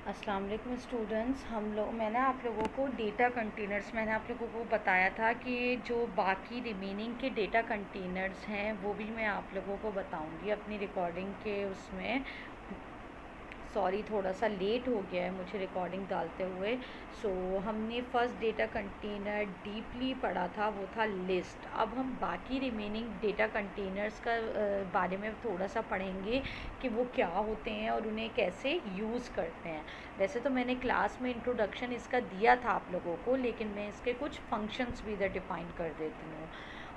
अस्सलाम वालेकुम स्टूडेंट्स। मैंने आप लोगों को डेटा कंटेनर्स मैंने आप लोगों को बताया था कि जो बाकी रिमेनिंग के डेटा कंटेनर्स हैं वो भी मैं आप लोगों को बताऊंगी अपनी रिकॉर्डिंग के उसमें। सॉरी, थोड़ा सा लेट हो गया है मुझे रिकॉर्डिंग डालते हुए। हमने फर्स्ट डेटा कंटेनर डीपली पढ़ा था, वो था लिस्ट। अब हम बाकी रिमेनिंग डेटा कंटेनर्स का बारे में थोड़ा सा पढ़ेंगे कि वो क्या होते हैं और उन्हें कैसे यूज़ करते हैं। वैसे तो मैंने क्लास में इंट्रोडक्शन इसका दिया था आप लोगों को, लेकिन मैं इसके कुछ फंक्शंस भी इधर डिफ़ाइन कर देती हूँ।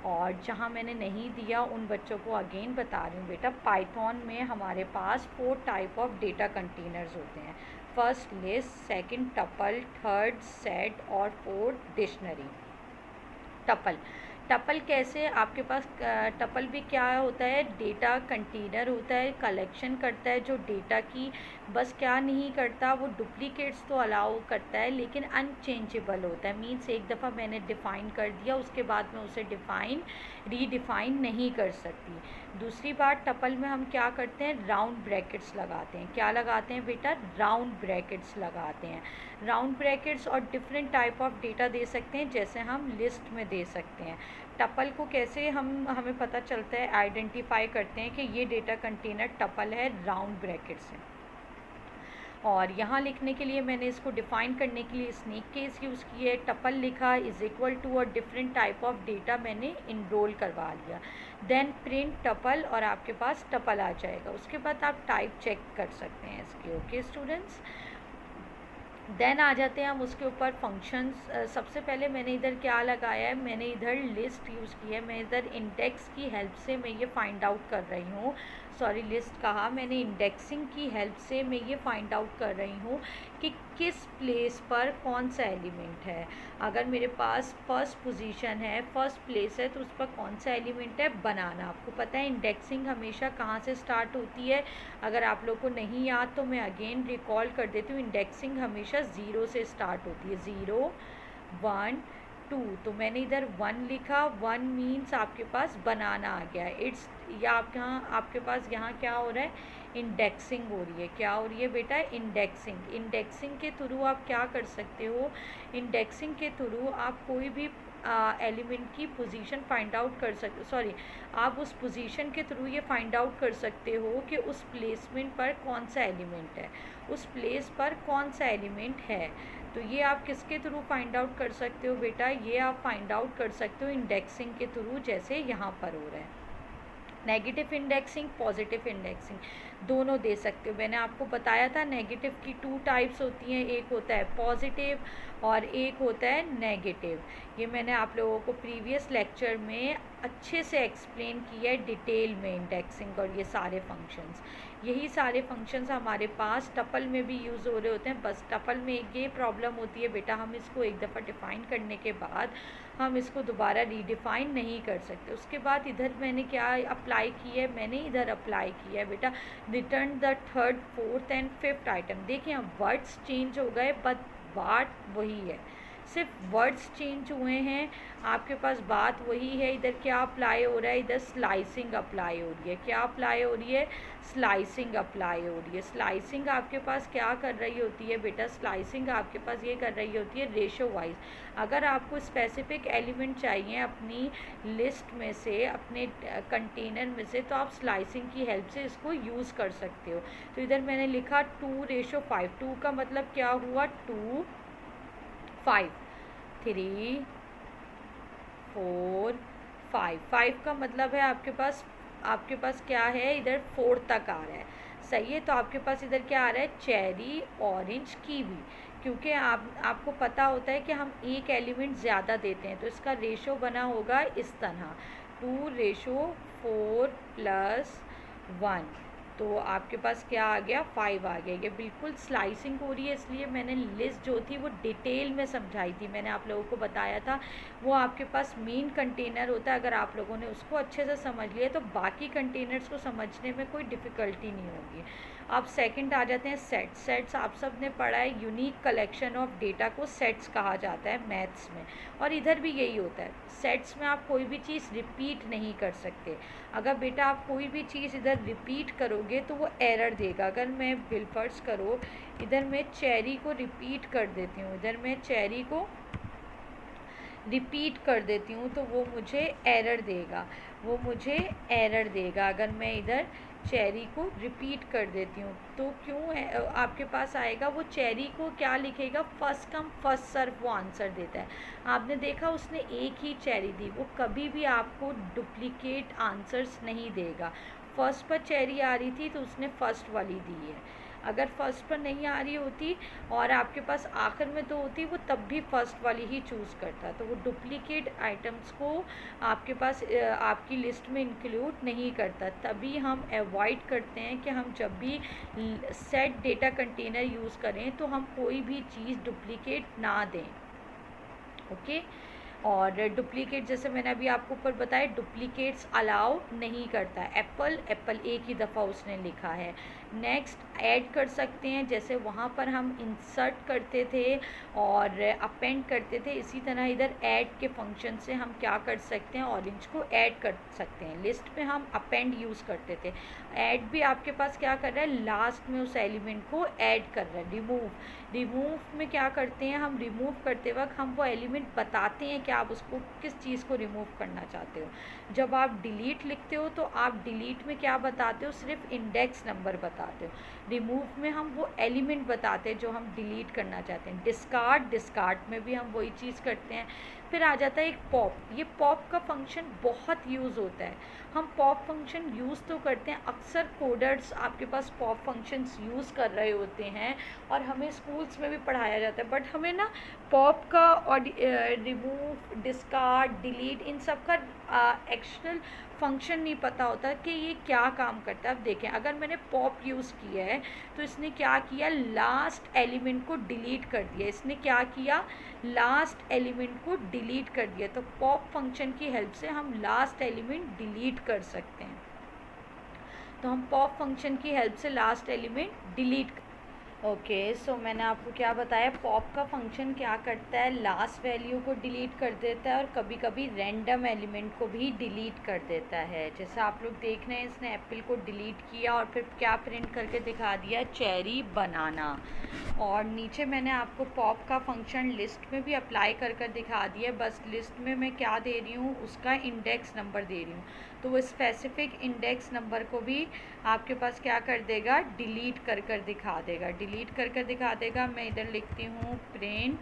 और जहाँ मैंने नहीं दिया उन बच्चों को अगेन बता रही हूँ बेटा। पाइथन में हमारे पास 4 टाइप ऑफ डेटा कंटेनर्स होते हैं। First list, second tuple, third set और फोर्थ डिक्शनरी। टपल टपल कैसे आपके पास टपल भी क्या होता है, डेटा कंटेनर होता है, कलेक्शन करता है जो डेटा की। बस क्या नहीं करता, वो डुप्लीकेट्स तो अलाउ करता है लेकिन अनचेंजेबल होता है। मीन्स एक दफ़ा मैंने डिफ़ाइन कर दिया, उसके बाद मैं उसे रीडिफ़ाइन नहीं कर सकती। दूसरी बात, टपल में हम क्या करते हैं, राउंड ब्रैकेट्स लगाते हैं। क्या लगाते हैं बेटा, राउंड ब्रैकेट्स लगाते हैं। राउंड ब्रैकेट्स और डिफरेंट टाइप ऑफ डेटा दे सकते हैं, जैसे हम लिस्ट में दे सकते हैं। टपल को कैसे हमें पता चलता है, आइडेंटिफाई करते हैं कि ये डेटा कंटेनर टपल है, राउंड ब्रैकेट्स है। और यहाँ लिखने के लिए मैंने इसको डिफ़ाइन करने के लिए स्नेक केस यूज़ किया है। टपल लिखा इज़ इक्वल टू और डिफरेंट टाइप ऑफ डेटा मैंने इनरोल करवा लिया। देन प्रिंट टपल और आपके पास टपल आ जाएगा। उसके बाद आप टाइप चेक कर सकते हैं इसके। ओके स्टूडेंट्स, देन आ जाते हैं हम उसके ऊपर फंक्शंस। सबसे पहले मैंने इधर क्या लगाया है, मैंने इधर लिस्ट यूज़ की है। मैं इधर इंडेक्स की हेल्प से मैं ये फाइंड आउट कर रही हूँ, सॉरी लिस्ट कहा मैंने, इंडेक्सिंग की हेल्प से मैं ये फाइंड आउट कर रही हूँ कि किस प्लेस पर कौन सा एलिमेंट है। अगर मेरे पास फर्स्ट पोजीशन है, फर्स्ट प्लेस है, तो उस पर कौन सा एलिमेंट है, बनाना। आपको पता है इंडेक्सिंग हमेशा कहाँ से स्टार्ट होती है। अगर आप लोग को नहीं याद तो मैं अगेन रिकॉल कर देती हूँ। इंडेक्सिंग हमेशा 0 से स्टार्ट होती है, 0 1 2। तो मैंने इधर 1 लिखा, 1 मीन्स आपके पास बनाना आ गया। इट्स या आपके पास यहाँ क्या हो रहा है, इंडेक्सिंग हो रही है। क्या हो रही है बेटा, इंडेक्सिंग। इंडेक्सिंग के थ्रू आप क्या कर सकते हो, इंडेक्सिंग के थ्रू आप कोई भी एलिमेंट की पोजीशन फाइंड आउट कर सकते, सॉरी आप उस पोजीशन के थ्रू ये फाइंड आउट कर सकते हो कि उस प्लेसमेंट पर कौन सा एलिमेंट है, उस प्लेस पर कौन सा एलिमेंट है। तो ये आप किसके थ्रू फाइंड आउट कर सकते हो बेटा, ये आप फाइंड आउट कर सकते हो इंडेक्सिंग के थ्रू, जैसे यहाँ पर हो रहा है। नेगेटिव इंडेक्सिंग, पॉजिटिव इंडेक्सिंग दोनों दे सकते हो। मैंने आपको बताया था नेगेटिव की 2 टाइप्स होती हैं, एक होता है पॉजिटिव और एक होता है नेगेटिव। ये मैंने आप लोगों को प्रीवियस लेक्चर में अच्छे से एक्सप्लेन किया है डिटेल में, इंडेक्सिंग और ये सारे फंक्शंस। यही सारे फंक्शंस हमारे पास टपल में भी यूज़ हो रहे होते हैं। बस टपल में ये प्रॉब्लम होती है बेटा, हम इसको एक दफ़ा डिफ़ाइन करने के बाद हम इसको दोबारा रीडिफ़ाइन नहीं कर सकते। उसके बाद इधर मैंने क्या अप्लाई की है, मैंने इधर अप्लाई किया है बेटा, return the third fourth and fifth item. देखिए यहाँ वर्ड्स चेंज हो गए बट बात वही है, सिर्फ वर्ड्स चेंज हुए हैं, आपके पास बात वही है। इधर क्या अप्लाई हो रहा है, इधर स्लाइसिंग अप्लाई हो रही है। क्या अप्लाई हो रही है, स्लाइसिंग अप्लाई हो रही है। स्लाइसिंग आपके पास क्या कर रही होती है बेटा, स्लाइसिंग आपके पास ये कर रही होती है रेशो वाइज। अगर आपको स्पेसिफिक एलिमेंट चाहिए अपनी लिस्ट में से, अपने कंटेनर में से, तो आप स्लाइसिंग की हेल्प से इसको यूज़ कर सकते हो। तो इधर मैंने लिखा 2:5। 2 का मतलब क्या हुआ, 2 5 3 4 5। 5 का मतलब है आपके पास क्या है, इधर 4 तक आ रहा है, सही है। तो आपके पास इधर क्या आ रहा है, चेरी, ऑरेंज, कीवी। क्योंकि आपको पता होता है कि हम एक एलिमेंट ज़्यादा देते हैं, तो इसका रेशो बना होगा इस तरह, 2:4+1। तो आपके पास क्या आ गया, 5 आ गया। ये बिल्कुल स्लाइसिंग हो रही है, इसलिए मैंने लिस्ट जो थी वो डिटेल में समझाई थी। मैंने आप लोगों को बताया था वो आपके पास मेन कंटेनर होता है। अगर आप लोगों ने उसको अच्छे से समझ लिया तो बाकी कंटेनर्स को समझने में कोई डिफ़िकल्टी नहीं होगी। अब सेकंड आ जाते हैं सेट्स। सेट्स आप सब ने पढ़ा है, यूनिक कलेक्शन ऑफ डेटा को सेट्स कहा जाता है मैथ्स में, और इधर भी यही होता है। सेट्स में आप कोई भी चीज़ रिपीट नहीं कर सकते। अगर बेटा आप कोई भी चीज़ इधर रिपीट करोगे तो वो एरर देगा। अगर मैं बिलफर्स करो, इधर मैं चेरी को रिपीट कर देती हूँ, इधर मैं चेरी को रिपीट कर देती हूँ, तो वो मुझे एरर देगा, वो मुझे एरर देगा। अगर मैं इधर चेरी को रिपीट कर देती हूँ तो क्यों आपके पास आएगा, वो चेरी को क्या लिखेगा, फर्स्ट कम फर्स्ट सर्व वो आंसर देता है। आपने देखा उसने एक ही चेरी दी, वो कभी भी आपको डुप्लीकेट आंसर्स नहीं देगा। फर्स्ट पर चेरी आ रही थी तो उसने फर्स्ट वाली दी है। अगर फर्स्ट पर नहीं आ रही होती और आपके पास आखिर में दो होती, वो तब भी फर्स्ट वाली ही चूज़ करता। तो वो डुप्लीकेट आइटम्स को आपके पास आपकी लिस्ट में इंक्लूड नहीं करता। तभी हम अवॉइड करते हैं कि हम जब भी सेट डेटा कंटेनर यूज़ करें तो हम कोई भी चीज़ डुप्लीकेट ना दें। ओके। और डुप्लीकेट जैसे मैंने अभी आपको ऊपर बताया, डुप्लीकेट्स अलाउ नहीं करता है। एप्पल, एप्पल एक ही दफ़ा उसने लिखा है। नेक्स्ट ऐड कर सकते हैं, जैसे वहाँ पर हम इंसर्ट करते थे और अपेंड करते थे, इसी तरह इधर ऐड के फंक्शन से हम क्या कर सकते हैं, ऑरेंज को ऐड कर सकते हैं। लिस्ट में हम अपेंड यूज़ करते थे, ऐड भी आपके पास क्या कर रहा है, लास्ट में उस एलिमेंट को ऐड कर रहा है। रिमूव, रिमूव में क्या करते हैं हम, रिमूव करते वक्त हम वो एलिमेंट बताते हैं कि आप उसको किस चीज़ को रिमूव करना चाहते हो। जब आप डिलीट लिखते हो तो आप डिलीट में क्या बताते हो, सिर्फ इंडेक्स नंबर बताते हो। रिमूव में हम वो एलिमेंट बताते हैं जो हम डिलीट करना चाहते हैं। डिस्कार्ड, डिस्कार्ड में भी हम वही चीज़ करते हैं। फिर आ जाता है एक पॉप। ये पॉप का फंक्शन बहुत यूज़ होता है। हम पॉप फंक्शन यूज़ तो करते हैं, अक्सर कोडर्स आपके पास पॉप फंक्शंस यूज़ कर रहे होते हैं और हमें स्कूल्स में भी पढ़ाया जाता है, बट हमें ना पॉप का और रिमूव, डिस्कार्ड, डिलीट, इन सब का एक्शनल फंक्शन नहीं पता होता कि ये क्या काम करता है। अब देखें, अगर मैंने पॉप यूज़ किया है तो इसने क्या किया, लास्ट एलिमेंट को डिलीट कर दिया। इसने क्या किया, लास्ट एलिमेंट को डिलीट कर दिया। तो पॉप फंक्शन की हेल्प से हम लास्ट एलिमेंट डिलीट कर सकते हैं। तो हम पॉप फंक्शन की हेल्प से लास्ट एलिमेंट डिलीट। ओके, सो मैंने आपको क्या बताया, पॉप का फंक्शन क्या करता है, लास्ट वैल्यू को डिलीट कर देता है और कभी कभी रैंडम एलिमेंट को भी डिलीट कर देता है। जैसे आप लोग देख रहे हैं, इसने एप्पल को डिलीट किया और फिर क्या प्रिंट करके दिखा दिया, चेरी बनाना। और नीचे मैंने आपको पॉप का फंक्शन लिस्ट में भी अप्लाई कर कर दिखा दिया, बस लिस्ट में मैं क्या दे रही हूँ, उसका इंडेक्स नंबर दे रही हूँ। तो वो स्पेसिफिक इंडेक्स नंबर को भी आपके पास क्या कर देगा, डिलीट कर कर दिखा देगा, डिलीट कर कर दिखा देगा। मैं इधर लिखती हूँ प्रिंट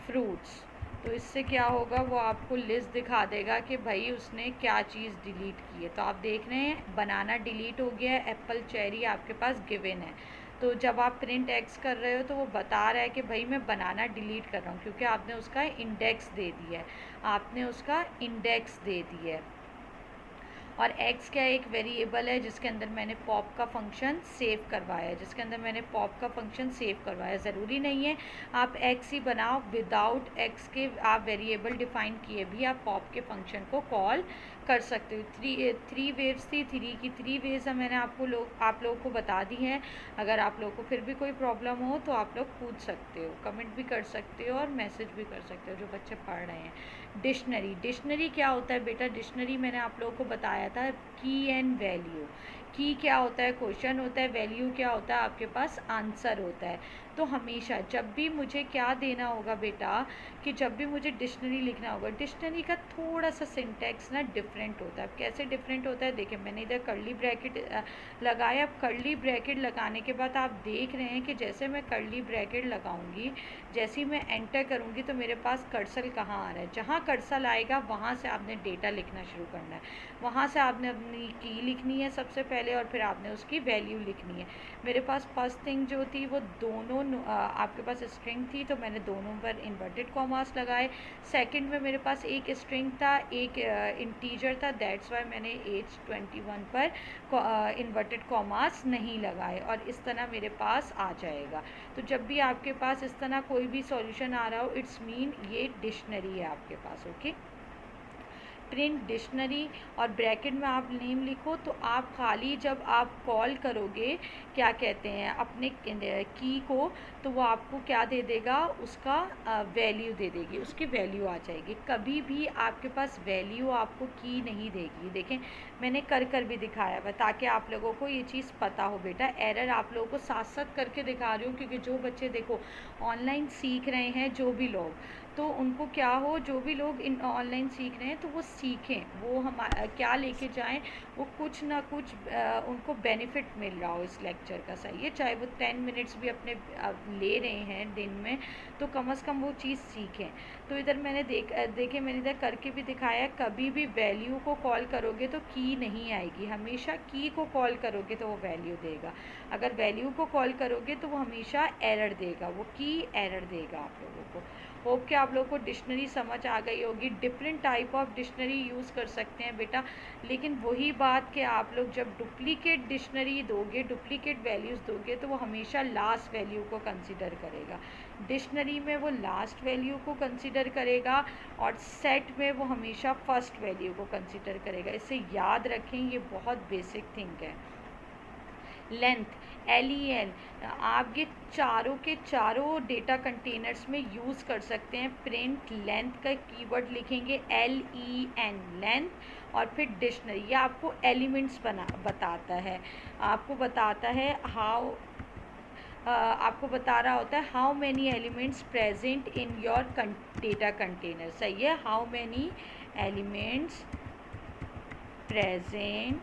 फ्रूट्स, तो इससे क्या होगा, वो आपको लिस्ट दिखा देगा कि भाई उसने क्या चीज़ डिलीट की है। तो आप देख रहे हैं बनाना डिलीट हो गया है, एप्पल चेरी आपके पास गिवन है। तो जब आप प्रिंट एक्स कर रहे हो तो वो बता रहा है कि भाई मैं बनाना डिलीट कर रहा हूँ, क्योंकि आपने उसका इंडेक्स दे दिया है, आपने उसका इंडेक्स दे दिया है। और x क्या एक वेरिएबल है जिसके अंदर मैंने पॉप का फंक्शन सेव करवाया है, जिसके अंदर मैंने पॉप का फंक्शन सेव करवाया। ज़रूरी नहीं है आप x ही बनाओ, विदाउट x के आप वेरिएबल डिफ़ाइन किए भी आप पॉप के फंक्शन को कॉल कर सकते हो। थ्री वेव्स थी, थ्री वेज मैंने आप लोगों को बता दी हैं। अगर आप लोगों को फिर भी कोई प्रॉब्लम हो तो आप लोग पूछ सकते हो, कमेंट भी कर सकते हो और मैसेज भी कर सकते हो जो बच्चे पढ़ रहे हैं। डिक्शनरी, डिक्शनरी क्या होता है बेटा, डिक्शनरी मैंने आप लोगों को बताया था, की एंड वैल्यू। की क्या होता है, क्वेश्चन होता है, वैल्यू क्या होता है, आपके पास आंसर होता है। तो हमेशा जब भी मुझे क्या देना होगा बेटा, कि जब भी मुझे डिक्शनरी लिखना होगा, डिक्शनरी का थोड़ा सा सिंटैक्स ना डिफरेंट होता है। कैसे डिफरेंट होता है, देखिए मैंने इधर कर्ली ब्रैकेट लगाया। अब कर्ली ब्रैकेट लगाने के बाद आप देख रहे हैं कि जैसे मैं कर्ली ब्रैकेट लगाऊंगी, जैसे ही मैं एंटर करूंगी तो मेरे पास कर्सर कहाँ आ रहा है, जहाँ कर्सर आएगा वहाँ से आपने डेटा लिखना शुरू करना है। वहाँ से आपने अपनी की लिखनी है सबसे पहले और फिर आपने उसकी वैल्यू लिखनी है। मेरे पास फर्स्ट थिंग जो थी वो दोनों आपके पास स्ट्रिंग थी, तो मैंने दोनों पर इन्वर्टेड कॉमास लगाए। सेकंड में मेरे पास एक स्ट्रिंग था, एक इंटीजर था, दैट्स वाई मैंने एज 21 पर इन्वर्टेड कॉमास नहीं लगाए, और इस तरह मेरे पास आ जाएगा। तो जब भी आपके पास इस तरह कोई भी सॉल्यूशन आ रहा हो, इट्स मीन ये डिक्शनरी है आपके पास। ओके, प्रिंट डिक्शनरी और ब्रैकेट में आप नेम लिखो। तो आप खाली जब आप कॉल करोगे क्या कहते हैं अपने की को, तो वो आपको क्या दे देगा, उसका वैल्यू दे देगी, उसकी वैल्यू आ जाएगी। कभी भी आपके पास वैल्यू आपको की नहीं देगी। देखें मैंने कर भी दिखाया हुआ ताकि आप लोगों को ये चीज़ पता हो। बेटा एरर आप लोगों को साथ साथ करके दिखा रही हूँ, क्योंकि जो बच्चे देखो ऑनलाइन सीख रहे हैं, जो भी लोग, तो उनको क्या हो, जो भी लोग इन ऑनलाइन सीख रहे हैं तो वो सीखें, वो हम क्या लेके जाएं, वो कुछ ना कुछ उनको बेनिफिट मिल रहा हो इस लेक्चर का। सही है, चाहे वो 10 मिनट्स भी अपने ले रहे हैं दिन में, तो कम से कम वो चीज़ सीखें। तो इधर मैंने देखे मैंने इधर करके भी दिखाया, कभी भी वैल्यू को कॉल करोगे तो की नहीं आएगी, हमेशा की को कॉल करोगे तो वो वैल्यू देगा। अगर वैल्यू को कॉल करोगे तो वो हमेशा एरर देगा, वो की एरर देगा आप लोगों को। होप कि आप लोगों को डिक्शनरी समझ आ गई होगी। Different type of dictionary use कर सकते हैं बेटा, लेकिन वही बात कि आप लोग जब डुप्लीकेट डिक्शनरी दोगे, डुप्लीकेट वैल्यूज़ दोगे, तो वो हमेशा लास्ट वैल्यू को कंसिडर करेगा। डिक्शनरी में वो लास्ट वैल्यू को कंसिडर करेगा और सेट में वो हमेशा फर्स्ट वैल्यू को कंसिडर करेगा। इसे याद रखें, ये बहुत बेसिक थिंग है। लेंथ, LEN, आप ये चारों के चारों डेटा कंटेनर्स में यूज़ कर सकते हैं। प्रिंट लेंथ का कीवर्ड लिखेंगे LEN, लेंथ, और फिर डिक्शनरी, ये आपको एलिमेंट्स बताता है, आपको बताता है आपको बता रहा होता है how many elements present in your data container. सही है, how many elements present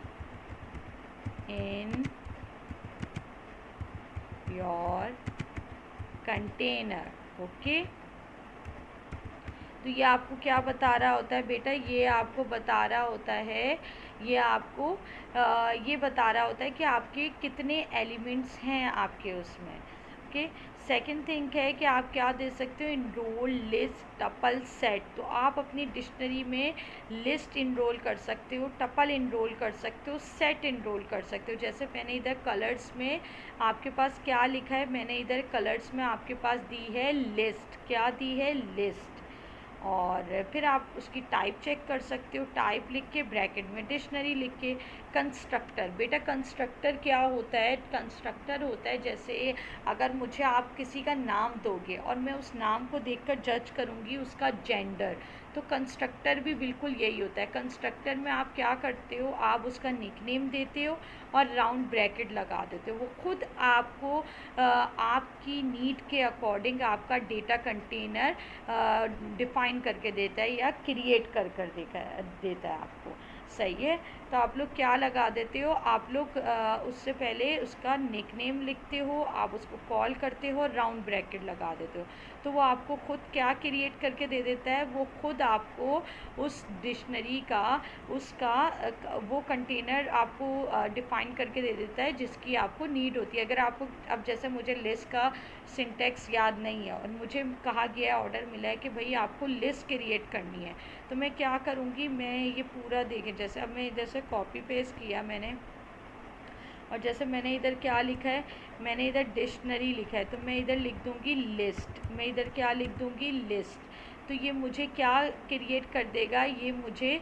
in your container. Okay, तो ये आपको क्या बता रहा होता है बेटा, ये आपको बता रहा होता है, ये आपको ये बता रहा होता है कि आपके कितने एलिमेंट्स हैं आपके उसमें। ओके, सेकंड थिंग है कि आप क्या दे सकते हो, इनरोल, लिस्ट, टपल, सेट। तो आप अपनी डिक्शनरी में लिस्ट इनरोल कर सकते हो, टपल इनरोल कर सकते हो, सेट इनरोल कर सकते हो। जैसे मैंने इधर कलर्स में आपके पास क्या लिखा है, मैंने इधर कलर्स में आपके पास दी है लिस्ट, क्या दी है, लिस्ट। और फिर आप उसकी टाइप चेक कर सकते हो, टाइप लिख के ब्रैकेट में डिक्शनरी लिख के। कंस्ट्रक्टर, बेटा कंस्ट्रक्टर क्या होता है, कंस्ट्रक्टर होता है जैसे अगर मुझे आप किसी का नाम दोगे और मैं उस नाम को देखकर जज करूँगी उसका जेंडर, तो कंस्ट्रक्टर भी बिल्कुल यही होता है। कंस्ट्रक्टर में आप क्या करते हो, आप उसका निकनेम देते हो और राउंड ब्रैकेट लगा देते हो, वो खुद आपको आपकी नीड के अकॉर्डिंग आपका डेटा कंटेनर डिफ़ाइन करके देता है या क्रिएट कर देता है आपको। सही है, तो आप लोग क्या लगा देते हो, आप लोग उससे पहले उसका निकनेम लिखते हो, आप उसको कॉल करते हो, राउंड ब्रैकेट लगा देते हो, तो वो आपको खुद क्या क्रिएट करके दे देता है, वो खुद आपको उस डिक्शनरी का उसका वो कंटेनर आपको डिफ़ाइन करके दे देता है जिसकी आपको नीड होती है। अगर आपको अब जैसे मुझे लिस्ट का सिंटेक्स याद नहीं है और मुझे कहा गया है, ऑर्डर मिला है कि भाई आपको लिस्ट क्रिएट करनी है, तो मैं क्या करूँगी, मैं ये पूरा देखें, जैसे अब मैं इधर से कॉपी पेस्ट किया मैंने, और जैसे मैंने इधर क्या लिखा है, मैंने इधर डिक्शनरी लिखा है, तो मैं इधर लिख दूँगी लिस्ट, मैं इधर क्या लिख दूँगी, लिस्ट। तो ये मुझे क्या क्रिएट कर देगा, ये मुझे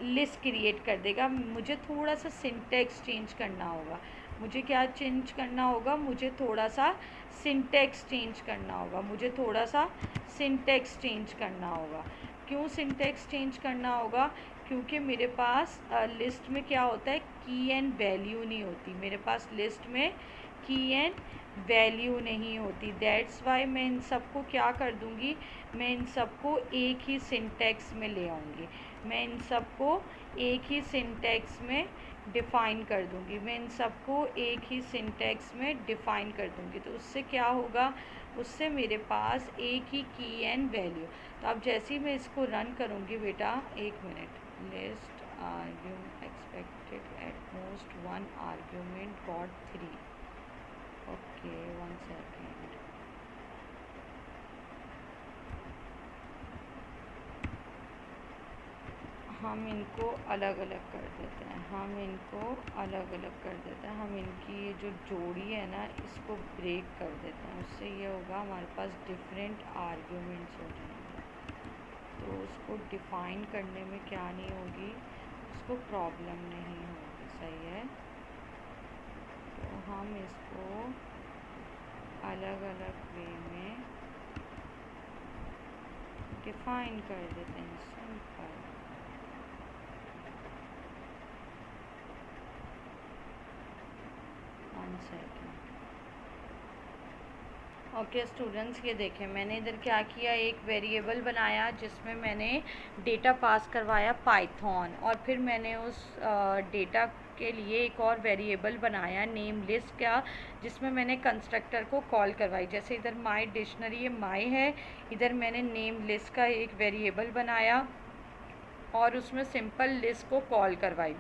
लिस्ट क्रिएट कर देगा। मुझे थोड़ा सा सिंटेक्स चेंज करना होगा, मुझे क्या चेंज करना होगा, मुझे थोड़ा सा सिंटेक्स चेंज करना होगा, मुझे थोड़ा सा सिंटेक्स चेंज करना होगा। क्यों सिंटेक्स चेंज करना होगा, क्योंकि मेरे पास लिस्ट में क्या होता है, की एंड वैल्यू नहीं होती, मेरे पास लिस्ट में की एंड वैल्यू नहीं होती। दैट्स वाई मैं इन सबको क्या कर दूँगी, मैं इन सबको एक ही सिंटेक्स में ले आऊँगी, मैं इन सबको एक ही सिंटेक्स में डिफ़ाइन कर दूँगी, मैं इन सबको एक ही सिंटेक्स में डिफ़ाइन कर दूँगी। तो उससे क्या होगा, उससे मेरे पास एक ही की एंड वैल्यू। तो अब जैसे ही मैं इसको रन करूँगी बेटा, एक minute, list argument expected at most 1 argument got 3। Okay 1 second, हम इनको अलग अलग कर देते हैं, हम इनको अलग अलग कर देते हैं, हम इनकी ये जो जोड़ी है ना इसको ब्रेक कर देते हैं, उससे ये होगा हमारे पास डिफरेंट आर्ग्यूमेंट्स हो जाएंगे। तो उसको डिफ़ाइन करने में क्या नहीं होगी, उसको प्रॉब्लम नहीं होगी। सही है, तो हम इसको अलग अलग वे में डिफ़ाइन कर देते हैं। Simple. One second. Okay students, ये देखें मैंने इधर क्या किया, एक वेरिएबल बनाया जिसमें मैंने डेटा पास करवाया पाइथन, और फिर मैंने उस डेटा के लिए एक और वेरिएबल बनाया नेम लिस्ट का, जिसमें मैंने कंस्ट्रक्टर को कॉल करवाई। जैसे इधर माय डिक्शनरी, ये माय है, इधर मैंने नेम लिस्ट का एक वेरिएबल बनाया और उसमें सिंपल लिस्ट को कॉल करवाई,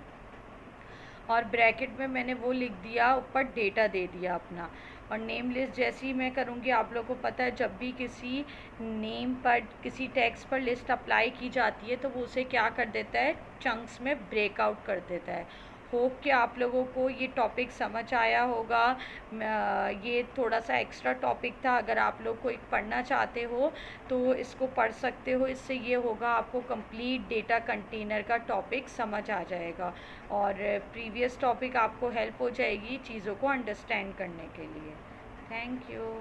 और ब्रैकेट में मैंने वो लिख दिया, ऊपर डेटा दे दिया अपना। और नेम लिस्ट जैसी मैं करूँगी, आप लोगों को पता है जब भी किसी नेम पर, किसी टेक्स्ट पर लिस्ट अप्लाई की जाती है तो वो उसे क्या कर देता है, चंक्स में ब्रेकआउट कर देता है। होप कि आप लोगों को ये टॉपिक समझ आया होगा। ये थोड़ा सा एक्स्ट्रा टॉपिक था, अगर आप लोग कोई पढ़ना चाहते हो तो इसको पढ़ सकते हो। इससे ये होगा आपको कंप्लीट डेटा कंटेनर का टॉपिक समझ आ जाएगा, और प्रीवियस टॉपिक आपको हेल्प हो जाएगी चीज़ों को अंडरस्टैंड करने के लिए। Thank you.